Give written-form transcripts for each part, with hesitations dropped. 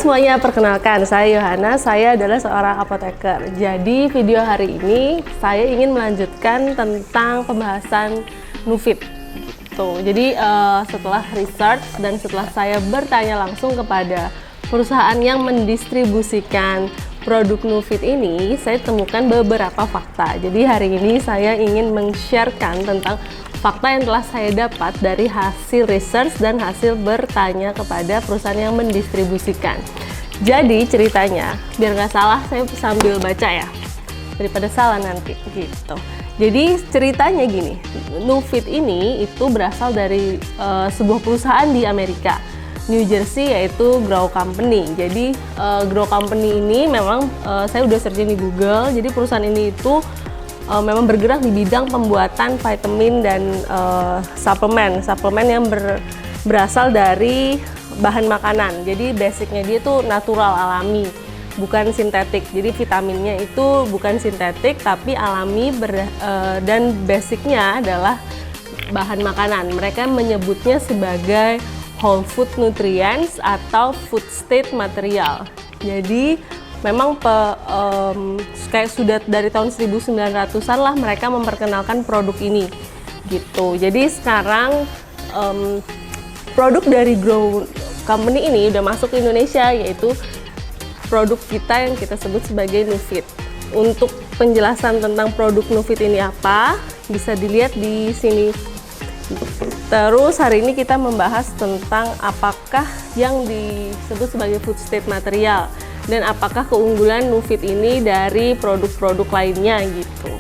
semuanya, perkenalkan saya Yohana, saya adalah seorang apoteker. Jadi video hari ini saya ingin melanjutkan tentang pembahasan Nufit. Gitu. Jadi setelah research dan setelah saya bertanya langsung kepada perusahaan yang mendistribusikan produk Nufit ini, saya temukan beberapa fakta. Jadi hari ini saya ingin meng-sharekan tentang fakta yang telah saya dapat dari hasil research dan hasil bertanya kepada perusahaan yang mendistribusikan. Jadi ceritanya, biar nggak salah saya sambil baca ya, daripada salah nanti gitu. Jadi ceritanya gini, Nufit ini itu berasal dari sebuah perusahaan di Amerika, New Jersey, yaitu Grow Company. Jadi Grow Company ini memang saya udah searching di Google. Jadi perusahaan ini itu memang bergerak di bidang pembuatan vitamin dan suplemen yang berasal dari bahan makanan. Jadi basicnya dia tuh natural, alami, bukan sintetik. Jadi vitaminnya itu bukan sintetik tapi alami dan basicnya adalah bahan makanan. Mereka menyebutnya sebagai whole food nutrients atau food state material. Jadi memang kayak sudah dari tahun 1900-an lah mereka memperkenalkan produk ini gitu. Jadi sekarang produk dari Grow Company ini udah masuk ke Indonesia, yaitu produk kita yang kita sebut sebagai Nufit. Untuk penjelasan tentang produk Nufit ini apa bisa dilihat di sini. Terus hari ini kita membahas tentang apakah yang disebut sebagai food state material dan apakah keunggulan Nufit ini dari produk-produk lainnya gitu.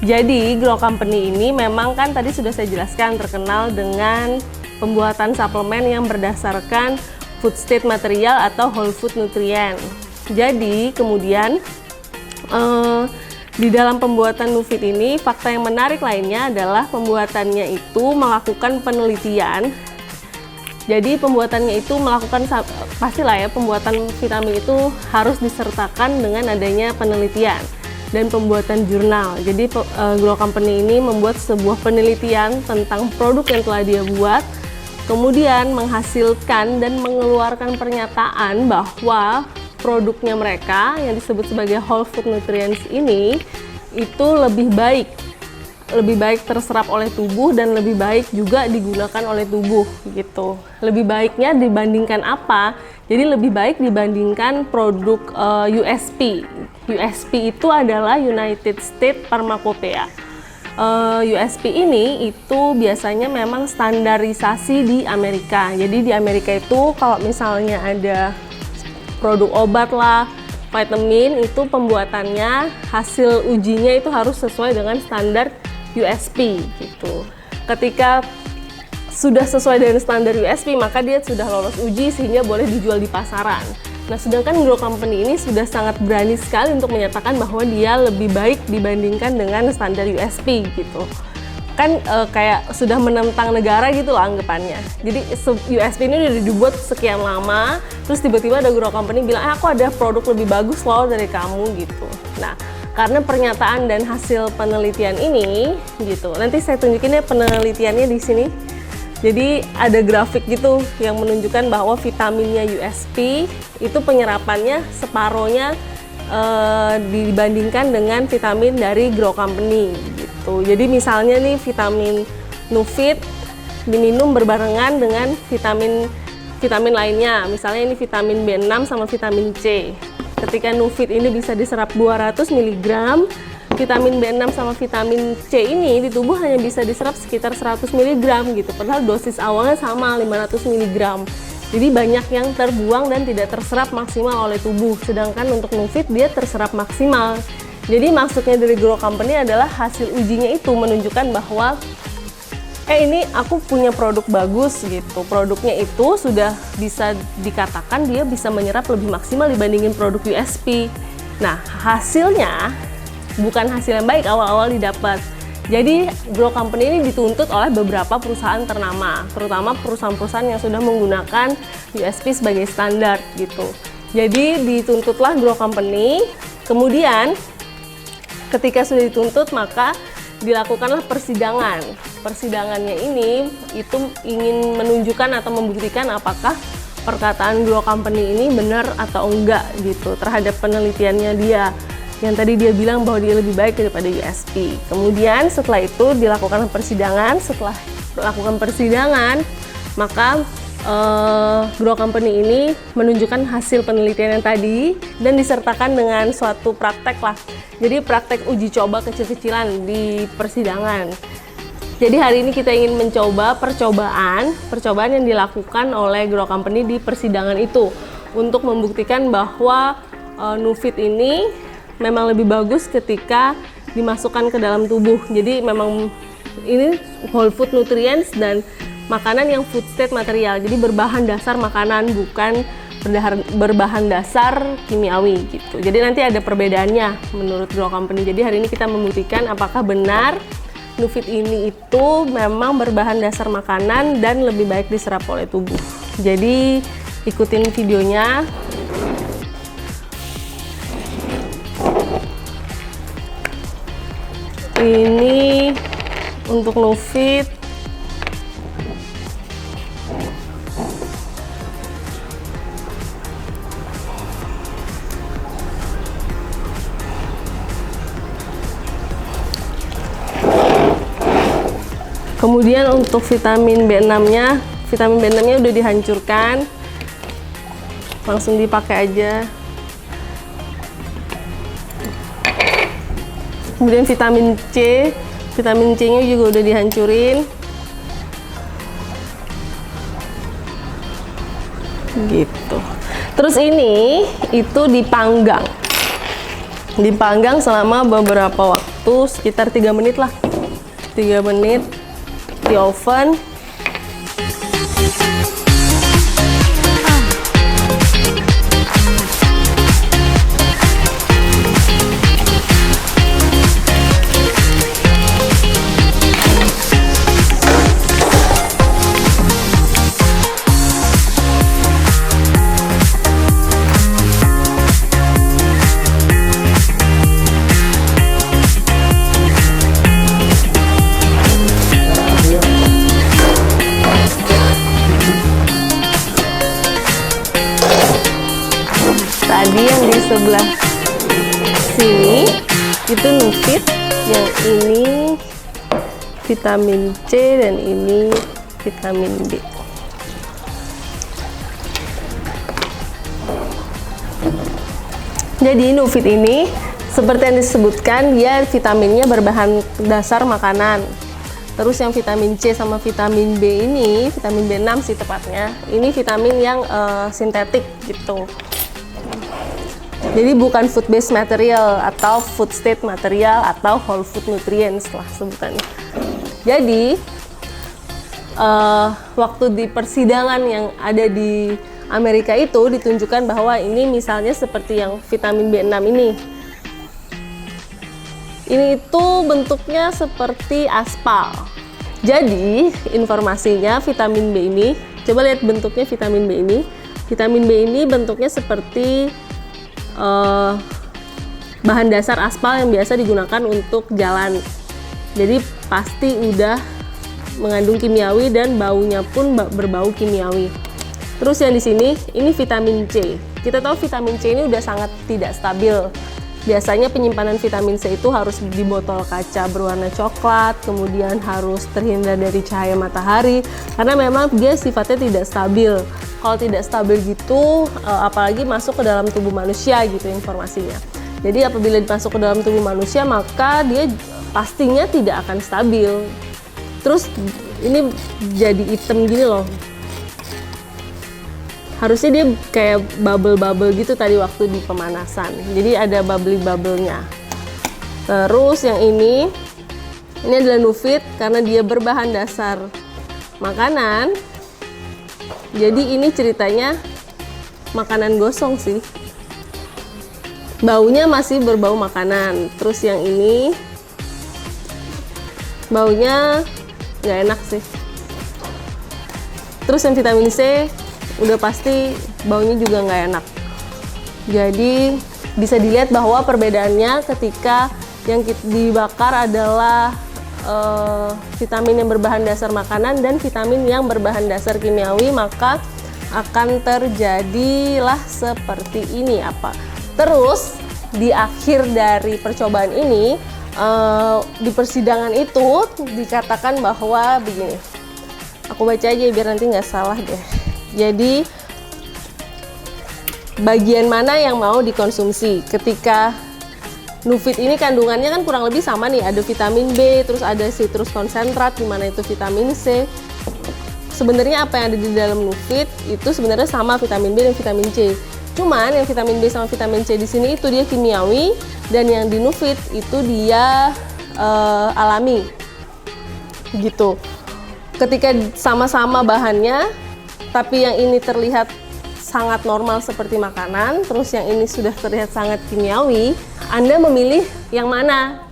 Jadi Grow Company ini memang kan tadi sudah saya jelaskan terkenal dengan pembuatan suplemen yang berdasarkan food state material atau whole food nutrient. Jadi kemudian di dalam pembuatan Nufit ini fakta yang menarik lainnya adalah pembuatannya itu melakukan penelitian. Jadi pembuatannya itu melakukan, pastilah ya, pembuatan vitamin itu harus disertakan dengan adanya penelitian dan pembuatan jurnal. Jadi Grow Company ini membuat sebuah penelitian tentang produk yang telah dia buat, kemudian menghasilkan dan mengeluarkan pernyataan bahwa produknya mereka yang disebut sebagai whole food nutrients ini itu lebih baik terserap oleh tubuh dan lebih baik juga digunakan oleh tubuh gitu. Lebih baiknya dibandingkan apa? Jadi lebih baik dibandingkan produk USP. USP itu adalah United States Pharmacopoeia. USP ini itu biasanya memang standarisasi di Amerika. Jadi di Amerika itu kalau misalnya ada produk obat lah, vitamin, itu pembuatannya, hasil ujinya itu harus sesuai dengan standar USP gitu. Ketika sudah sesuai dengan standar USP, maka dia sudah lolos uji sehingga boleh dijual di pasaran. Nah, sedangkan Grow Company ini sudah sangat berani sekali untuk menyatakan bahwa dia lebih baik dibandingkan dengan standar USP gitu. Kan kayak sudah menentang negara gitu lah anggapannya. Jadi USP ini udah dibuat sekian lama, terus tiba-tiba ada Grow Company bilang, aku ada produk lebih bagus loh dari kamu gitu. Nah, karena pernyataan dan hasil penelitian ini gitu. Nanti saya tunjukin ya penelitiannya di sini. Jadi ada grafik gitu yang menunjukkan bahwa vitaminnya USP itu penyerapannya separohnya dibandingkan dengan vitamin dari Grow Company gitu. Jadi misalnya nih vitamin Nufit diminum berbarengan dengan vitamin lainnya. Misalnya ini vitamin B6 sama vitamin C. Ketika Nufit ini bisa diserap 200 mg, vitamin B6 sama vitamin C ini di tubuh hanya bisa diserap sekitar 100 mg gitu. Padahal dosis awalnya sama 500 mg. Jadi banyak yang terbuang dan tidak terserap maksimal oleh tubuh. Sedangkan untuk Nufit dia terserap maksimal. Jadi maksudnya dari Grow Company adalah hasil ujinya itu menunjukkan bahwa ini aku punya produk bagus gitu. Produknya itu sudah bisa dikatakan dia bisa menyerap lebih maksimal dibandingin produk USP. Nah, hasilnya bukan hasil yang baik awal-awal didapat. Jadi Grow Company ini dituntut oleh beberapa perusahaan ternama, terutama perusahaan-perusahaan yang sudah menggunakan USP sebagai standar gitu. Jadi dituntutlah Grow Company. Kemudian ketika sudah dituntut maka dilakukanlah persidangan. Persidangannya ini itu ingin menunjukkan atau membuktikan apakah perkataan Grow Company ini benar atau enggak gitu terhadap penelitiannya dia. Yang tadi dia bilang bahwa dia lebih baik daripada USP. Kemudian setelah itu dilakukan persidangan. Setelah melakukan persidangan, maka Grow Company ini menunjukkan hasil penelitian yang tadi dan disertakan dengan suatu praktek lah. Jadi praktek uji coba kecil-kecilan di persidangan. Jadi hari ini kita ingin mencoba percobaan yang dilakukan oleh Grow Company di persidangan itu untuk membuktikan bahwa Nufit ini memang lebih bagus ketika dimasukkan ke dalam tubuh. Jadi memang ini whole food nutrients dan makanan yang food state material. Jadi berbahan dasar makanan, bukan berbahan dasar kimiawi gitu. Jadi nanti ada perbedaannya menurut Grow Company. Jadi hari ini kita membuktikan apakah benar Nufit ini itu memang berbahan dasar makanan dan lebih baik diserap oleh tubuh. Jadi ikutin videonya. Ini untuk Nufit. Kemudian untuk vitamin B6-nya, udah dihancurkan. Langsung dipakai aja. Kemudian vitamin C-nya juga udah dihancurin. Gitu. Terus ini itu dipanggang. Dipanggang selama beberapa waktu, sekitar 3 menit lah. 3 menit di oven. Tadi yang di sebelah sini itu Nufit, yang ini vitamin C dan ini vitamin B. Jadi Nufit ini seperti yang disebutkan, dia vitaminnya berbahan dasar makanan. Terus yang vitamin C sama vitamin B ini, vitamin B6 sih tepatnya, ini vitamin yang sintetik gitu. Jadi bukan food based material atau food state material atau whole food nutrients lah sebutannya. Jadi waktu di persidangan yang ada di Amerika itu ditunjukkan bahwa ini misalnya seperti yang vitamin B6 ini. Ini itu bentuknya seperti aspal. Jadi informasinya vitamin B ini, coba lihat bentuknya vitamin B ini. Vitamin B ini bentuknya seperti bahan dasar aspal yang biasa digunakan untuk jalan. Jadi pasti udah mengandung kimiawi dan baunya pun berbau kimiawi. Terus yang di sini ini vitamin C. Kita tahu vitamin C ini udah sangat tidak stabil. Biasanya penyimpanan vitamin C itu harus di botol kaca berwarna coklat, kemudian harus terhindar dari cahaya matahari karena memang dia sifatnya tidak stabil. Kalau tidak stabil gitu, apalagi masuk ke dalam tubuh manusia gitu informasinya. Jadi apabila masuk ke dalam tubuh manusia, maka dia pastinya tidak akan stabil. Terus ini jadi hitam gini loh. Harusnya dia kayak bubble-bubble gitu tadi waktu di pemanasan. Jadi ada bubbly-bubble-nya. Terus yang ini adalah Nufit karena dia berbahan dasar makanan. Jadi ini ceritanya makanan gosong sih. Baunya masih berbau makanan. Terus yang ini baunya nggak enak sih. Terus yang vitamin C udah pasti baunya juga nggak enak. Jadi bisa dilihat bahwa perbedaannya ketika yang dibakar adalah vitamin yang berbahan dasar makanan dan vitamin yang berbahan dasar kimiawi, maka akan terjadilah seperti ini apa. Terus di akhir dari percobaan ini, di persidangan itu dikatakan bahwa begini. Aku baca aja biar nanti nggak salah deh. Jadi bagian mana yang mau dikonsumsi ketika Nufit ini kandungannya kan kurang lebih sama nih, ada vitamin B, terus ada citrus konsentrat, di mana itu vitamin C. Sebenarnya apa yang ada di dalam Nufit itu sebenarnya sama vitamin B dan vitamin C. Cuman yang vitamin B sama vitamin C di sini itu dia kimiawi, dan yang di Nufit itu dia alami. Gitu. Ketika sama-sama bahannya, tapi yang ini terlihat sangat normal seperti makanan, terus yang ini sudah terlihat sangat kimiawi, Anda memilih yang mana?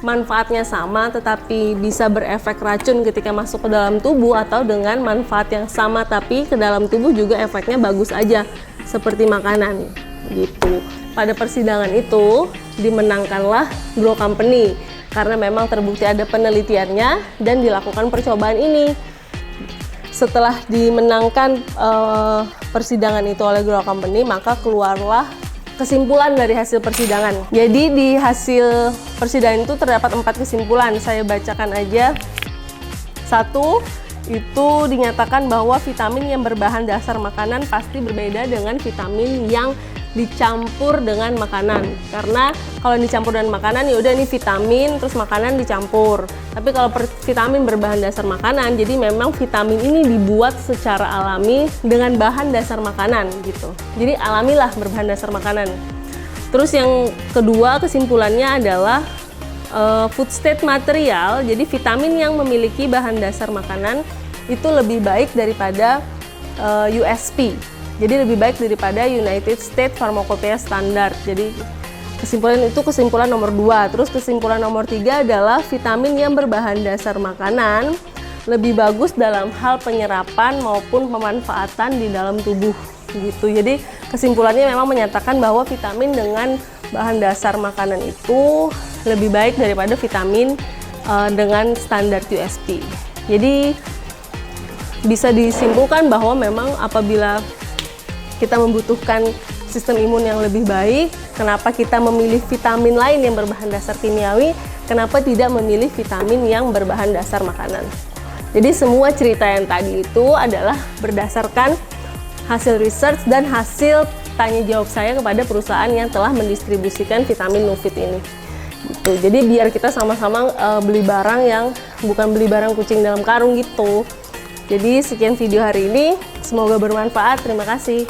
Manfaatnya sama tetapi bisa berefek racun ketika masuk ke dalam tubuh, atau dengan manfaat yang sama tapi ke dalam tubuh juga efeknya bagus aja seperti makanan gitu. Pada persidangan itu dimenangkanlah Grow Company karena memang terbukti ada penelitiannya dan dilakukan percobaan ini. Setelah dimenangkan persidangan itu oleh Grow Company, maka keluarlah kesimpulan dari hasil persidangan. Jadi di hasil persidangan itu terdapat 4 kesimpulan. Saya bacakan aja. 1, itu dinyatakan bahwa vitamin yang berbahan dasar makanan pasti berbeda dengan vitamin yang dicampur dengan makanan. Karena kalau dicampur dengan makanan ya udah ini vitamin terus makanan dicampur. Tapi kalau vitamin berbahan dasar makanan, jadi memang vitamin ini dibuat secara alami dengan bahan dasar makanan gitu. Jadi alamilah berbahan dasar makanan. Terus yang kedua kesimpulannya adalah food state material. Jadi vitamin yang memiliki bahan dasar makanan itu lebih baik daripada USP. Jadi lebih baik daripada United States Pharmacopoeia Standard. Jadi kesimpulan nomor 2. Terus kesimpulan nomor 3 adalah vitamin yang berbahan dasar makanan lebih bagus dalam hal penyerapan maupun pemanfaatan di dalam tubuh gitu. Jadi kesimpulannya memang menyatakan bahwa vitamin dengan bahan dasar makanan itu lebih baik daripada vitamin dengan standar USP. Jadi bisa disimpulkan bahwa memang apabila kita membutuhkan sistem imun yang lebih baik, kenapa kita memilih vitamin lain yang berbahan dasar kimiawi, kenapa tidak memilih vitamin yang berbahan dasar makanan. Jadi semua cerita yang tadi itu adalah berdasarkan hasil research dan hasil tanya jawab saya kepada perusahaan yang telah mendistribusikan vitamin Nufit ini. Gitu. Jadi biar kita sama-sama beli barang yang bukan beli barang kucing dalam karung gitu. Jadi sekian video hari ini, semoga bermanfaat. Terima kasih.